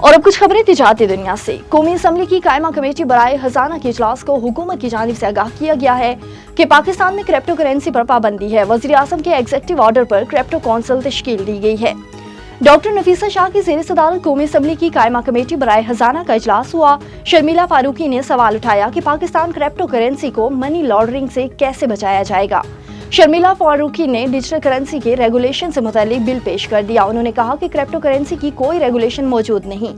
और अब कुछ खबरें तिजारती दुनिया से। कौमी असम्बली की कायमा कमेटी बराए खजाना के इजलास को हुकूमत की जानिब से आगाह किया गया है कि पाकिस्तान में क्रिप्टो करेंसी पर पाबंदी है। वज़ीर आज़म के एग्जीक्यूटिव ऑर्डर पर क्रिप्टो कौंसिल तश्कील दी गई है। डॉक्टर नफीसा शाह की ज़ेर सदारत कौमी असम्बली की कायमा कमेटी बराए खजाना का इजलास हुआ। शर्मिला फारूकी ने सवाल उठाया कि पाकिस्तान क्रिप्टो करेंसी को मनी लॉन्ड्रिंग से कैसे बचाया जाएगा। शर्मिला फारूकी ने डिजिटल करेंसी के रेगुलेशन से मुतालिक बिल पेश कर दिया। उन्होंने कहा कि क्रिप्टो करेंसी की कोई रेगुलेशन मौजूद नहीं,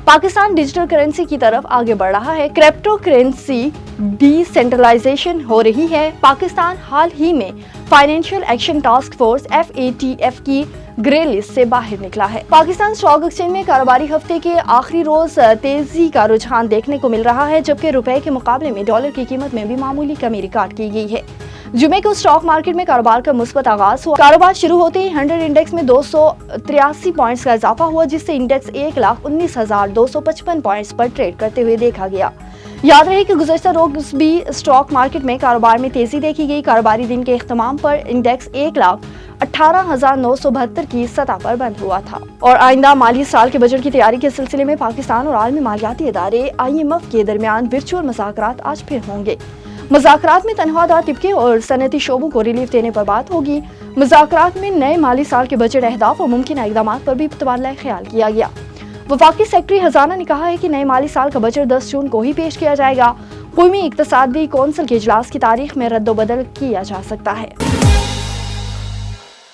पाकिस्तान डिजिटल करेंसी की तरफ आगे बढ़ रहा है। क्रिप्टो करेंसी डिसेंट्रलाइजेशन हो रही है। पाकिस्तान हाल ही में financial action task force FATF की ग्रे लिस्ट से बाहर निकला है। पाकिस्तान स्टॉक एक्सचेंज में कारोबारी हफ्ते के आखिरी रोज तेजी का रुझान देखने को मिल रहा है, जबकि रुपए के मुकाबले में डॉलर की कीमत में भी मामूली कमी रिकॉर्ड की गई है। जुमे को स्टॉक मार्केट में कारोबार का मुस्बत आगाज हुआ। कारोबार शुरू होते ही 100 इंडेक्स में 283 पॉइंट्स का इजाफा हुआ, जिससे इंडेक्स 1,19,255 पॉइंट्स पर ट्रेड करते हुए देखा गया। याद रहे कि गुज़श्ता रोज भी स्टॉक मार्केट में कारोबार में तेजी देखी गई। कारोबारी दिन के इख्तिताम पर इंडेक्स 1,18,972 की सतह पर बंद हुआ था। और आइंदा माली साल के बजट की तैयारी के सिलसिले में पाकिस्तान और आलमी मालियाती इदारे IMF के दरमियान वर्चुअल मुज़ाकरात आज फिर होंगे। मुज़ाकरात में तनख्वाहदार तबके और सनती शोबों को रिलीफ देने पर बात होगी। मुज़ाकरात में नए माली साल के बजट अहदाफ और मुमकिन इक़दामात पर भी तबादला ख्याल किया गया। वफाकी सेक्रेटरी खजाना ने कहा है कि नए माली साल का बजट 10 जून को ही पेश किया जाएगा। कौमी इक़्तिसादी कौंसिल के इजलास की तारीख में रद्दोबदल किया जा सकता है।